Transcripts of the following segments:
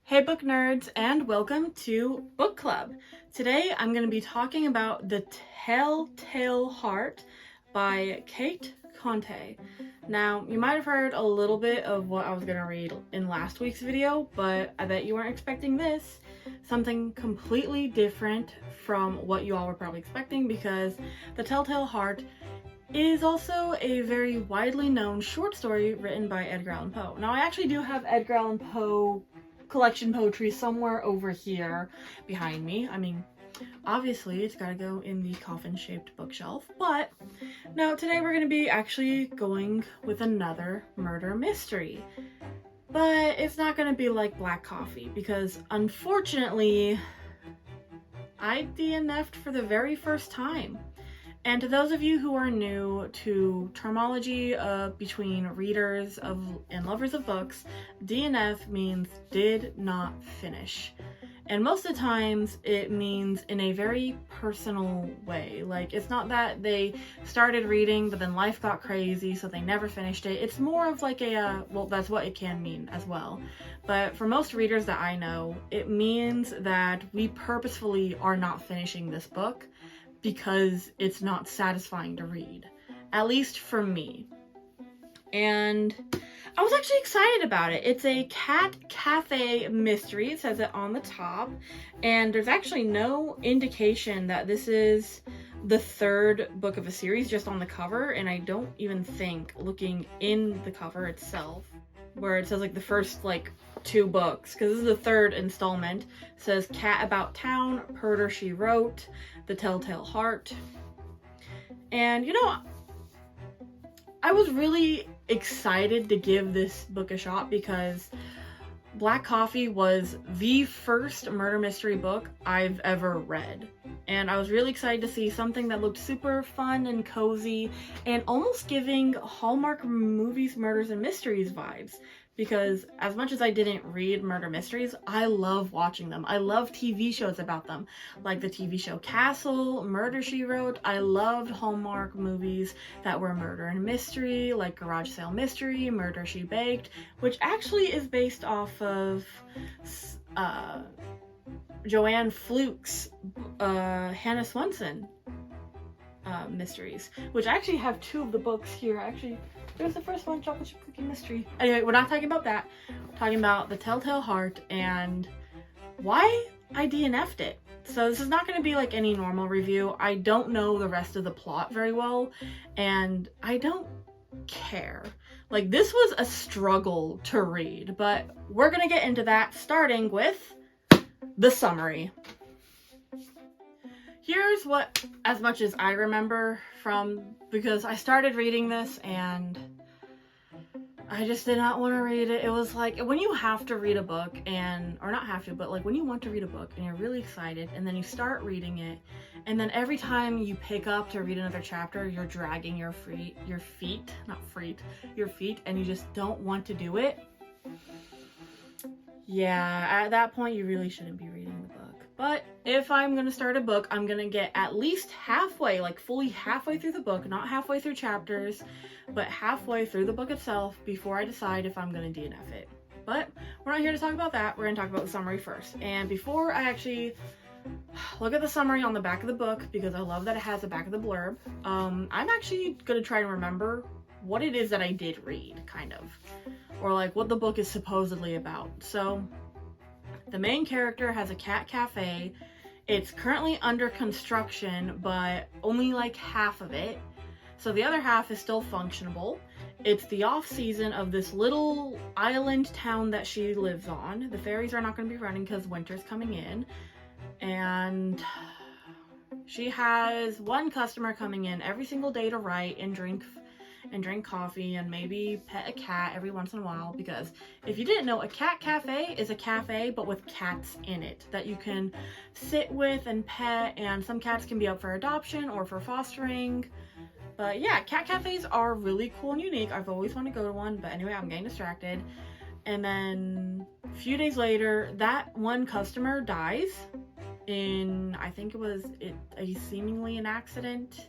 Hey book nerds, and welcome to Book Club. Today I'm going to be talking about The Telltale Heart by Cate Conte. Now, you might have heard a little bit of what I was going to read in last week's video, but I bet you weren't expecting this. Something completely different from what you all were probably expecting, because The Telltale Heart is also a very widely known short story written by Edgar Allan Poe. Now, I actually do have Edgar Allan Poe collection poetry somewhere over here behind me. I mean, obviously it's gotta go in the coffin-shaped bookshelf, but now today we're gonna be actually going with another murder mystery. But it's not gonna be like Black Coffee, because unfortunately I DNF'd for the very first time. And to those of you who are new to terminology between readers and lovers of books, DNF means did not finish. And most of the times it means in a very personal way. Like, it's not that they started reading but then life got crazy so they never finished it. It's more of like a, well, that's what it can mean as well. But for most readers that I know, it means that we purposefully are not finishing this book because it's not satisfying to read, at least for me. And I was actually excited about it. It's a cat cafe mystery, it says it on the top, and there's actually no indication that this is the third book of a series just on the cover, and I don't even think, looking in the cover itself, where it says like the first like 2 books, because this is the third installment. It says Cat About Town, Murder She Wrote, The Telltale Heart. And you know, I was really excited to give this book a shot because Black Coffee was the first murder mystery book I've ever read. And I was really excited to see something that looked super fun and cozy and almost giving Hallmark movies, murders, and mysteries vibes. Because as much as I didn't read murder mysteries, I love watching them. I love TV shows about them, like the TV show Castle, Murder, She Wrote. I loved Hallmark movies that were murder and mystery, like Garage Sale Mystery, Murder, She Baked, which actually is based off of Joanne Fluke's Hannah Swenson mysteries, which I actually have 2 of the books here. Actually, there's the first one, Chocolate Chip Cookie Mystery. Anyway, we're not talking about that. We're talking about The Telltale Heart and why I DNF'd it. So this is not going to be like any normal review. I don't know the rest of the plot very well, and I don't care. Like, this was a struggle to read, but we're going to get into that, starting with the summary. Here's what, as much as I remember from, because I started reading this and I just did not want to read it. It was like when you have to read a book, and, or not have to, but like when you want to read a book and you're really excited and then you start reading it, and then every time you pick up to read another chapter, you're dragging your feet, and you just don't want to do it. Yeah, at that point you really shouldn't be reading the book. But if I'm going to start a book, I'm going to get at least halfway, like fully halfway through the book, not halfway through chapters, but halfway through the book itself before I decide if I'm going to DNF it. But we're not here to talk about that. We're going to talk about the summary first. And before I actually look at the summary on the back of the book, because I love that it has the back of the blurb, I'm actually going to try to remember what it is that I did read, kind of. Or like what the book is supposedly about. So the main character has a cat cafe. It's currently under construction, but only like half of it. So the other half is still functionable. It's the off season of this little island town that she lives on. The ferries are not going to be running because winter's coming in. And she has 1 customer coming in every single day to write and drink coffee and maybe pet a cat every once in a while, because if you didn't know, a cat cafe is a cafe but with cats in it that you can sit with and pet, and some cats can be up for adoption or for fostering. But yeah, cat cafes are really cool and unique. I've always wanted to go to one, but anyway, I'm getting distracted. And then a few days later, that 1 customer dies in, I think it was seemingly an accident,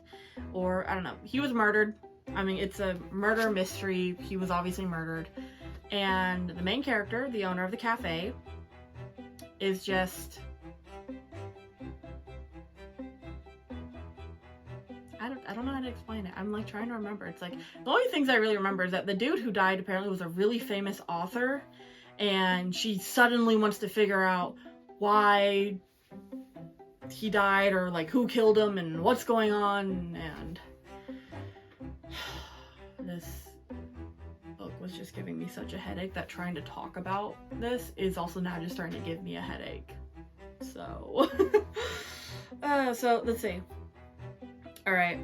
or I don't know, he was murdered. I mean, it's a murder mystery. He was obviously murdered. And the main character, the owner of the cafe, is just, I don't know how to explain it. I'm like trying to remember. It's like, the only things I really remember is that the dude who died apparently was a really famous author, and she suddenly wants to figure out why he died, or like who killed him and what's going on, and this book was just giving me such a headache that trying to talk about this is also now just starting to give me a headache. So, so let's see. All right.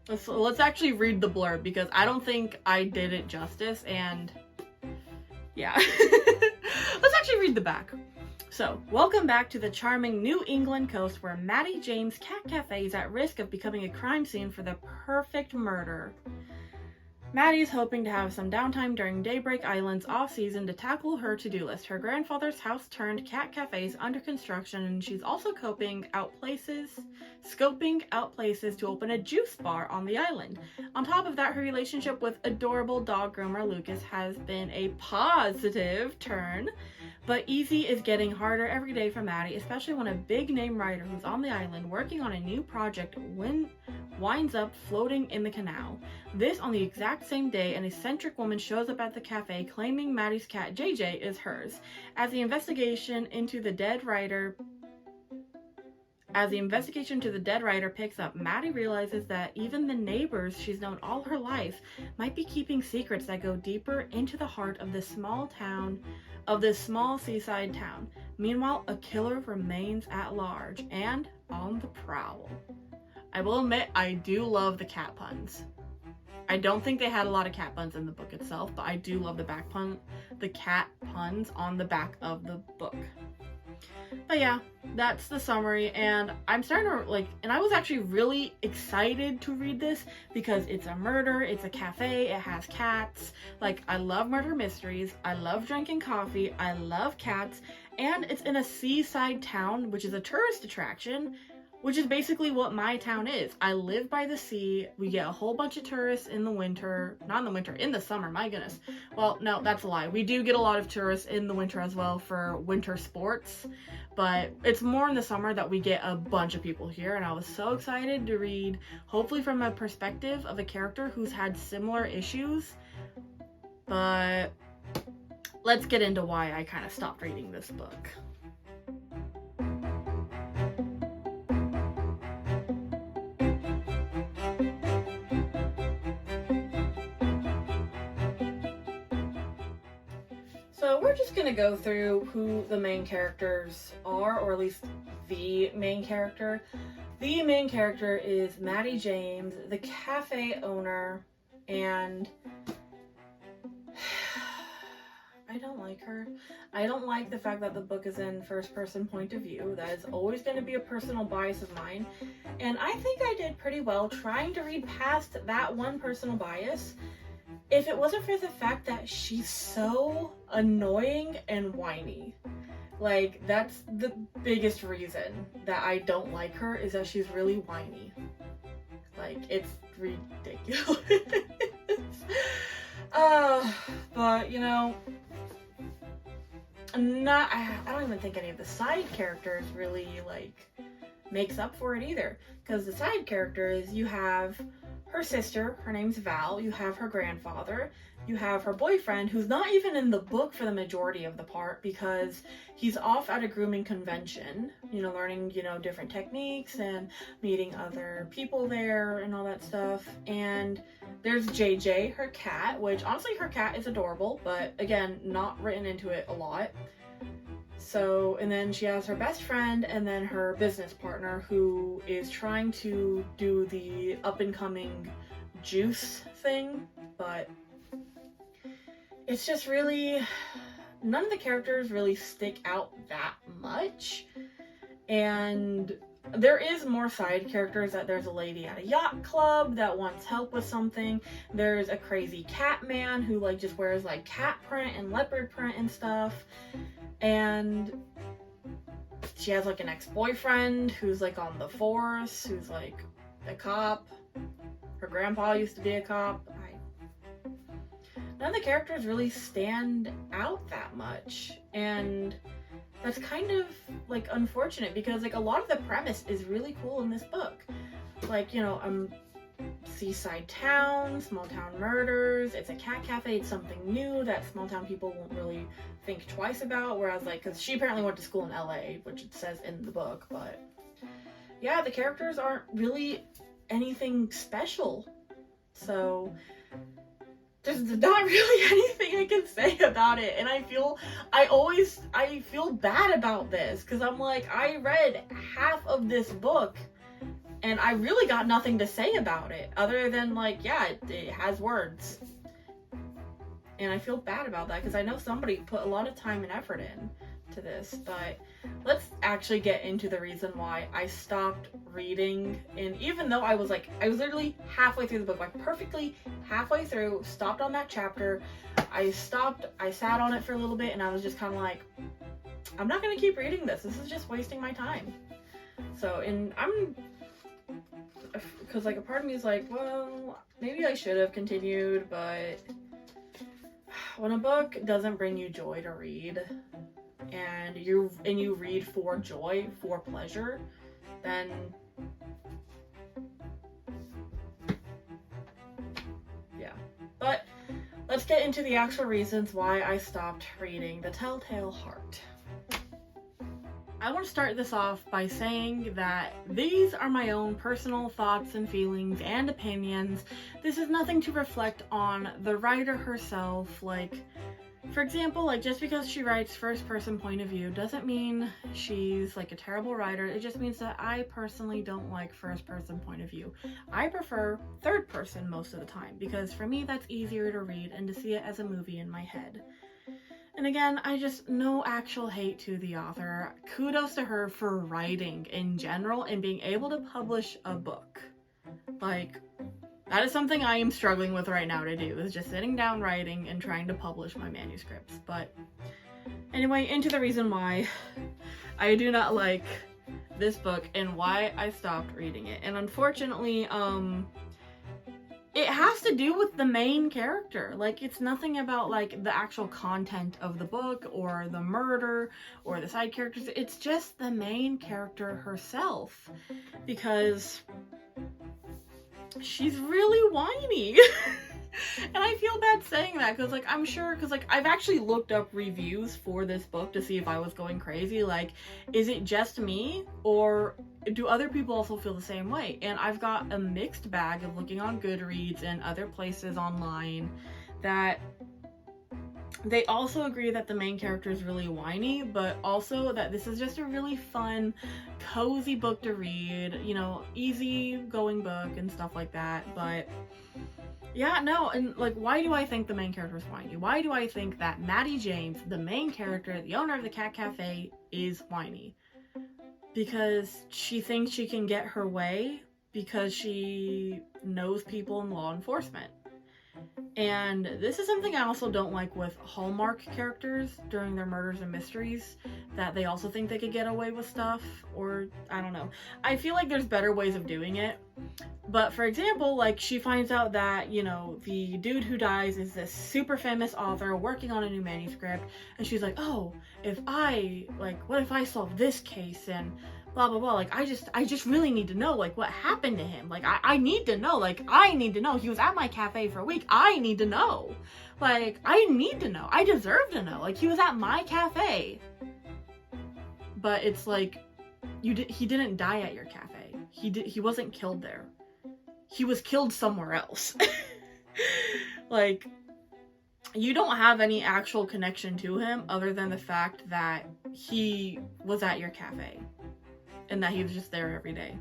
Let's actually read the blurb, because I don't think I did it justice, and yeah. Let's actually read the back. So, welcome back to the charming New England coast, where Maddie James' cat cafe is at risk of becoming a crime scene for the perfect murder. Maddie is hoping to have some downtime during Daybreak Island's off-season to tackle her to-do list. Her grandfather's house-turned-cat cafe is under construction, and she's also scoping out places to open a juice bar on the island. On top of that, her relationship with adorable dog groomer Lucas has been a positive turn, but easy is getting harder every day for Maddie, especially when a big-name writer who's on the island working on a new project winds up floating in the canal. This on the exact same day, an eccentric woman shows up at the cafe claiming Maddie's cat JJ is hers. As the investigation into the dead writer picks up, Maddie realizes that even the neighbors she's known all her life might be keeping secrets that go deeper into the heart of this small seaside town. Meanwhile, a killer remains at large and on the prowl. I will admit, I do love the cat puns. I don't think they had a lot of cat puns in the book itself, but I do love the cat puns on the back of the book. But yeah, that's the summary, and I'm starting to and I was actually really excited to read this because it's a murder, it's a cafe, it has cats. Like, I love murder mysteries, I love drinking coffee, I love cats, and it's in a seaside town, which is a tourist attraction, which is basically what my town is. I live by the sea. We get a whole bunch of tourists in the winter. Not in the winter, in the summer, my goodness. Well, no, that's a lie. We do get a lot of tourists in the winter as well for winter sports, but it's more in the summer that we get a bunch of people here, and I was so excited to read, hopefully from a perspective of a character who's had similar issues. But let's get into why I kind of stopped reading this book. So we're just gonna go through who the main characters are, or at least the main character. The main character is Maddie James, the cafe owner, and I don't like her. I don't like the fact that the book is in first-person point of view. That is always going to be a personal bias of mine, and I think I did pretty well trying to read past that one personal bias. If it wasn't for the fact that she's so annoying and whiny. Like, that's the biggest reason that I don't like her, is that she's really whiny. Like, it's ridiculous. But, you know, I don't even think any of the side characters really, makes up for it either. Because the side characters, you have her sister, her name's Val, you have her grandfather, you have her boyfriend, who's not even in the book for the majority of the part because he's off at a grooming convention, learning, different techniques and meeting other people there and all that stuff. And there's JJ, her cat, which honestly her cat is adorable, but again, not written into it a lot. So, and then she has her best friend and then her business partner who is trying to do the up-and-coming juice thing, but it's just really, none of the characters really stick out that much. And there is more side characters. That there's a lady at a yacht club that wants help with something. There's a crazy cat man who just wears cat print and leopard print and stuff. And she has an ex-boyfriend who's on the force, who's a cop. Her grandpa used to be a cop. none of the characters really stand out that much. And that's kind of like unfortunate, because like a lot of the premise is really cool in this book. Like, you know, seaside town, small town murders, it's a cat cafe, it's something new that small town people won't really think twice about, whereas like, because she apparently went to school in LA, which it says in the book, but yeah, the characters aren't really anything special, so there's not really anything I can say about it. And I feel bad about this, because I'm like, I read half of this book and I really got nothing to say about it, other than like, yeah, it has words. And I feel bad about that, because I know somebody put a lot of time and effort in to this. But let's actually get into the reason why I stopped reading. And even though I was literally halfway through the book, like perfectly halfway through, stopped on that chapter. I sat on it for a little bit, and I was just kind of like, I'm not going to keep reading this. This is just wasting my time. So, and because like a part of me is like, well, maybe I should have continued, but when a book doesn't bring you joy to read, and you read for joy, for pleasure, then yeah. But let's get into the actual reasons why I stopped reading The Telltale Heart. I want to start this off by saying that these are my own personal thoughts and feelings and opinions. This is nothing to reflect on the writer herself. Like, for example, like, just because she writes first-person point of view doesn't mean she's like a terrible writer. It just means that I personally don't like first-person point of view. I prefer third-person most of the time, because for me that's easier to read and to see it as a movie in my head. And again, no actual hate to the author. Kudos to her for writing in general and being able to publish a book. Like, that is something I am struggling with right now to do, is just sitting down writing and trying to publish my manuscripts. But anyway, into the reason why I do not like this book and why I stopped reading it. And unfortunately, it has to do with the main character. Like, it's nothing about like the actual content of the book or the murder or the side characters. It's just the main character herself, because she's really whiny. And I feel bad saying that, because like, I'm sure, because like, I've actually looked up reviews for this book to see if I was going crazy. Like, is it just me, or do other people also feel the same way? And I've got a mixed bag of looking on Goodreads and other places online that they also agree that the main character is really whiny, but also that this is just a really fun, cozy book to read, you know, easy going book and stuff like that. But yeah, no, and like, why do I think the main character is whiny? Why do I think that Maddie James, the main character, the owner of the cat cafe, is whiny? Because she thinks she can get her way because she knows people in law enforcement. And this is something I also don't like with Hallmark characters during their murders and mysteries, that they also think they could get away with stuff, or I don't know. I feel like there's better ways of doing it. But for example, like, she finds out that, you know, the dude who dies is this super famous author working on a new manuscript, and she's like, oh, what if I solve this case, and blah blah blah, like, I just really need to know, like, what happened to him. Like, I need to know, like, I need to know. He was at my cafe for a week. I need to know. Like, I need to know. I deserve to know. Like, he was at my cafe. But it's like, he didn't die at your cafe. He wasn't killed there. He was killed somewhere else. Like, you don't have any actual connection to him other than the fact that he was at your cafe and that he was just there every day.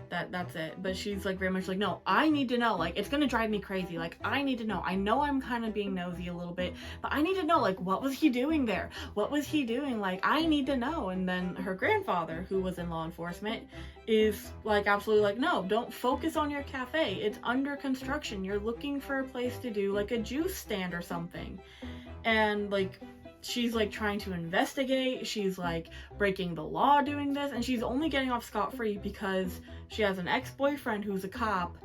That's it. But she's like very much like, no, I need to know. Like, it's gonna drive me crazy. Like, I need to know. I know I'm kind of being nosy a little bit, but I need to know, like, what was he doing there? What was he doing? Like, I need to know. And then her grandfather, who was in law enforcement, is like absolutely like, no, don't focus on your cafe. It's under construction. You're looking for a place to do like a juice stand or something. And like, she's like trying to investigate, she's like breaking the law doing this, and she's only getting off scot-free because she has an ex-boyfriend who's a cop,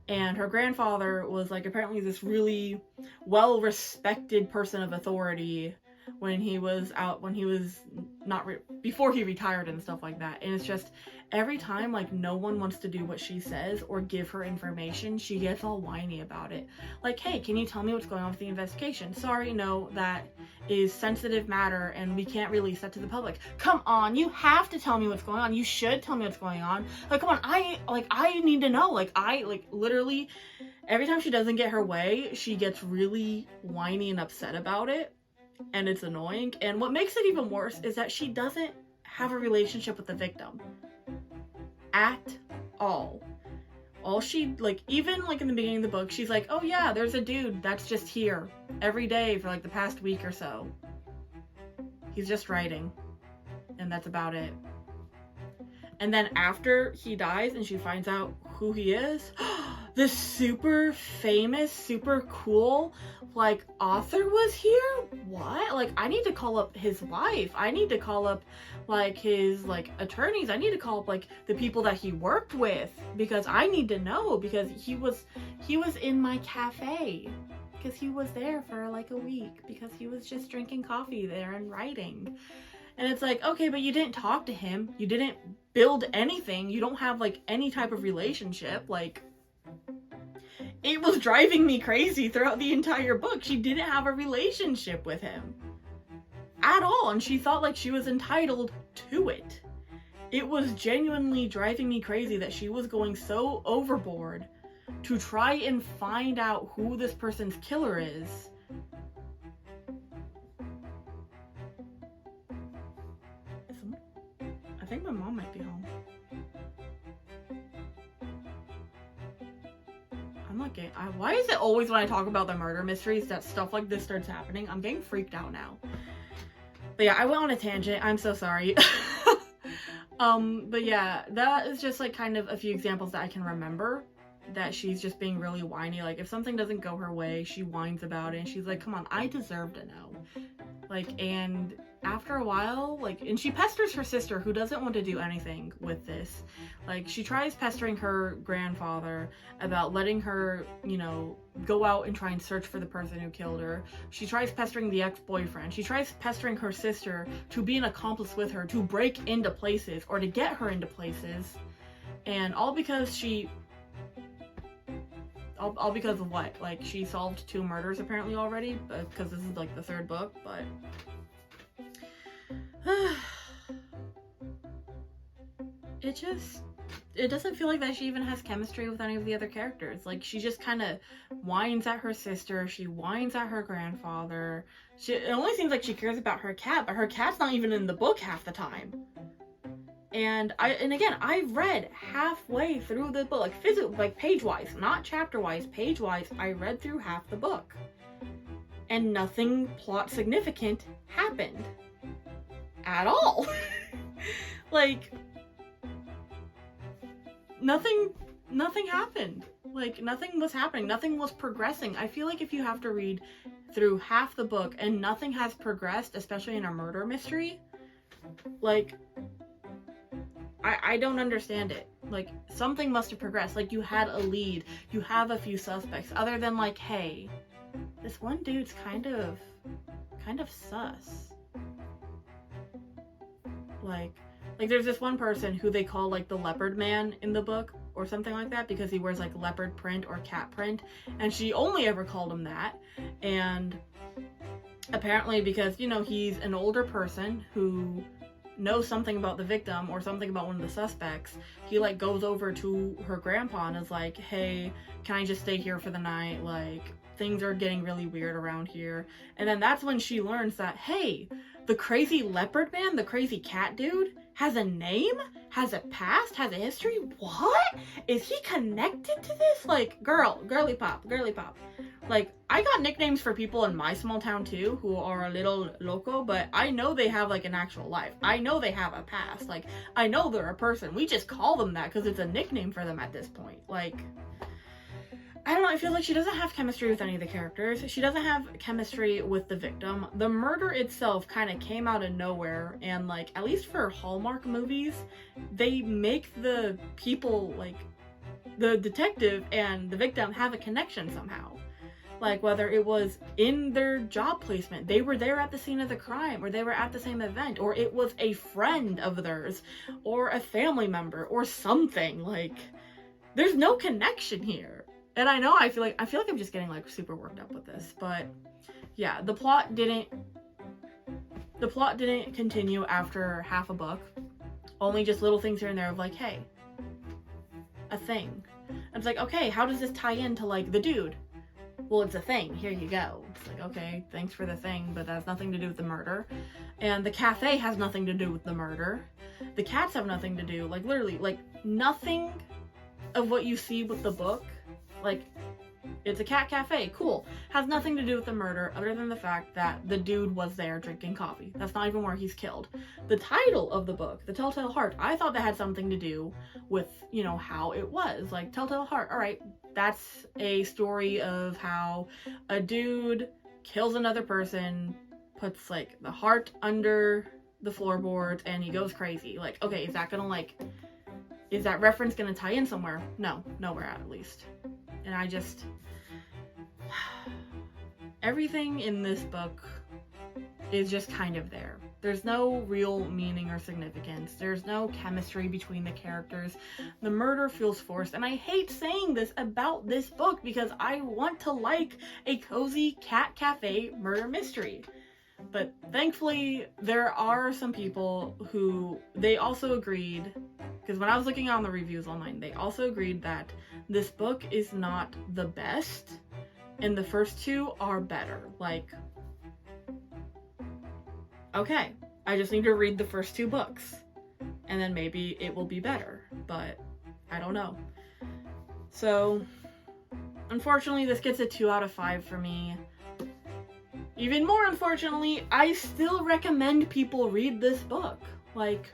And her grandfather was like apparently this really well-respected person of authority when he was before he retired and stuff like that. And it's just every time like no one wants to do what she says or give her information, she gets all whiny about it. Like, hey, can you tell me what's going on with the investigation? Sorry, no, that is sensitive matter and we can't release that to the public. Come on, you have to tell me what's going on. You should tell me what's going on. Like, come on, I need to know. Like, literally every time she doesn't get her way, she gets really whiny and upset about it. And it's annoying. And what makes it even worse is that she doesn't have a relationship with the victim at all. All she, like, even like in the beginning of the book, she's like, oh yeah, there's a dude that's just here every day for like the past week or so. He's just writing. And that's about it. And then after he dies and she finds out who he is, this super famous, super cool, like, author was here? What? Like, I need to call up his wife. I need to call up, like, his, like, attorneys. I need to call up, like, the people that he worked with. Because I need to know. Because he was in my cafe. Because he was there for, like, a week. Because he was just drinking coffee there and writing. And it's like, okay, but you didn't talk to him. You didn't build anything. You don't have, like, any type of relationship. Like, it was driving me crazy throughout the entire book. She didn't have a relationship with him at all, and she thought like she was entitled to it. It was genuinely driving me crazy that she was going so overboard to try and find out who this person's killer is. I think my mom might be home. I'm not getting, why is it always when I talk about the murder mysteries that stuff like this starts happening? I'm getting freaked out now. But yeah, I went on a tangent. I'm so sorry. But yeah, that is just like kind of a few examples that I can remember that she's just being really whiny. Like, if something doesn't go her way, she whines about it and she's like, come on, I deserve to know. Like, and after a while, like, and she pesters her sister who doesn't want to do anything with this. Like, she tries pestering her grandfather about letting her, you know, go out and try and search for the person who killed her. She tries pestering the ex-boyfriend. She tries pestering her sister to be an accomplice with her, to break into places or to get her into places. And all because she... All because of what? Like, she solved 2 murders apparently already, because this is like the 3rd book, but... it doesn't feel like that she even has chemistry with any of the other characters. Like, she just kind of whines at her sister, she whines at her grandfather. It only seems like she cares about her cat, but her cat's not even in the book half the time. And again, I've read halfway through the book, like page-wise, not chapter-wise, page-wise, I read through half the book. And nothing plot significant happened. At all. Like, nothing happened. Like, nothing was happening. Nothing was progressing. I feel like if you have to read through half the book and nothing has progressed, especially in a murder mystery, like... I don't understand it. Like, something must have progressed. Like, you had a lead. You have a few suspects. Other than, like, hey, this one dude's kind of sus. Like, there's this one person who they call, like, the leopard man in the book, or something like that, because he wears, like, leopard print or cat print, and she only ever called him that, and apparently because, you know, he's an older person who knows something about the victim or something about one of the suspects, he like goes over to her grandpa and is like, hey, can I just stay here for the night? Like, things are getting really weird around here. And then that's when she learns that, hey, the crazy leopard man, the crazy cat dude, has a name, has a past, has a history. What? Is he connected to this? Like, girly pop. Like, I got nicknames for people in my small town too who are a little loco, but I know they have like an actual life. I know they have a past. Like, I know they're a person. We just call them that because it's a nickname for them at this point. Like, I don't know, I feel like she doesn't have chemistry with any of the characters. She doesn't have chemistry with the victim. The murder itself kind of came out of nowhere, and like, at least for Hallmark movies, they make the people like the detective and the victim have a connection somehow. Like, whether it was in their job placement, they were there at the scene of the crime, or they were at the same event, or it was a friend of theirs, or a family member, or something. Like, there's no connection here. And I know I feel like I'm just getting like super worked up with this, but yeah, the plot didn't continue after half a book. Only just little things here and there of like, hey, a thing. And it's like, okay, how does this tie into like the dude? Well, it's a thing. Here you go. It's like, okay, thanks for the thing, but that has nothing to do with the murder. And the cafe has nothing to do with the murder. The cats have nothing to do. Like, literally, like, nothing of what you see with the book, like, it's a cat cafe, cool, has nothing to do with the murder other than the fact that the dude was there drinking coffee. That's not even where he's killed. The title of the book, The Telltale Heart, I thought that had something to do with, you know, how it was. Like, Telltale Heart, alright, that's a story of how a dude kills another person, puts, like, the heart under the floorboards, and he goes crazy. Like, okay, is that gonna, like, is that reference gonna tie in somewhere? No, nowhere at least. And I just... everything in this book is just kind of there. There's no real meaning or significance. There's no chemistry between the characters. The murder feels forced. And I hate saying this about this book because I want to like a cozy cat cafe murder mystery. But thankfully, there are some people who, they also agreed, because when I was looking on the reviews online, they also agreed that this book is not the best, and the first two are better. Like, okay, I just need to read the first two books, and then maybe it will be better, but I don't know. So, unfortunately, this gets a 2 out of 5 for me. Even more unfortunately, I still recommend people read this book. Like,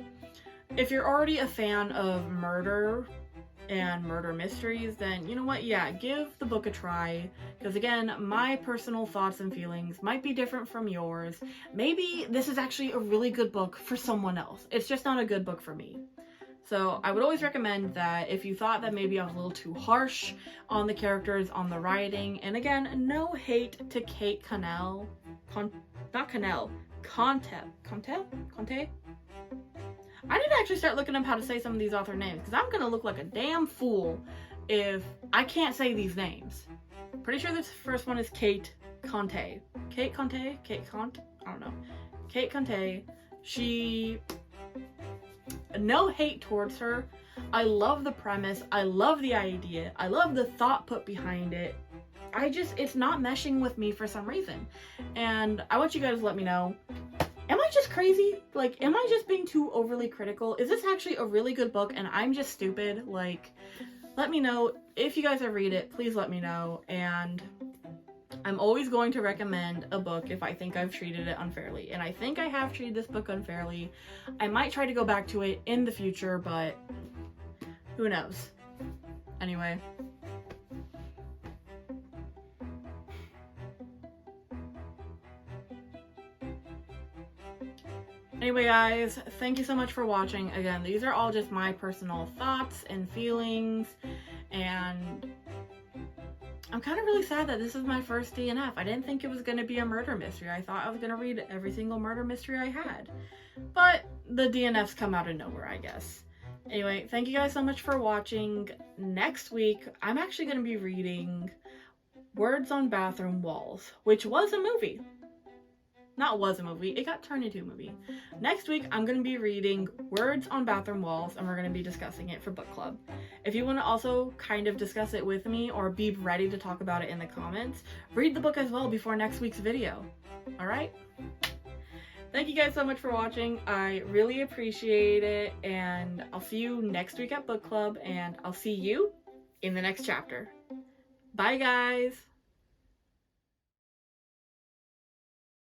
if you're already a fan of murder and murder mysteries, then you know what, yeah, give the book a try. Because again, my personal thoughts and feelings might be different from yours. Maybe this is actually a really good book for someone else. It's just not a good book for me. So I would always recommend that if you thought that maybe I was a little too harsh on the characters, on the writing, and again, no hate to Cate Conte? I need to actually start looking up how to say some of these author names, because I'm going to look like a damn fool if I can't say these names. Pretty sure this first one is Cate Conte. Cate Conte? Cate Conte? I don't know. Cate Conte. She... no hate towards her. I love the premise. I love the idea. I love the thought put behind it. It's not meshing with me for some reason. And I want you guys to let me know, am I just crazy? Like, am I just being too overly critical? Is this actually a really good book and I'm just stupid? Like, let me know. If you guys have read it, please let me know. And I'm always going to recommend a book if I think I've treated it unfairly. And I think I have treated this book unfairly. I might try to go back to it in the future, but who knows? Anyway. Anyway, guys, thank you so much for watching. Again, these are all just my personal thoughts and feelings, and I'm kind of really sad that this is my first DNF. I didn't think it was going to be a murder mystery. I thought I was going to read every single murder mystery I had, but the DNFs come out of nowhere, I guess. Anyway, thank you guys so much for watching. Next week, I'm actually going to be reading Words on Bathroom Walls, which was a movie. Not was a movie, it got turned into a movie. Next week, I'm going to be reading Words on Bathroom Walls, and we're going to be discussing it for book club. If you want to also kind of discuss it with me or be ready to talk about it in the comments, read the book as well before next week's video. Alright? Thank you guys so much for watching. I really appreciate it, and I'll see you next week at book club, and I'll see you in the next chapter. Bye, guys!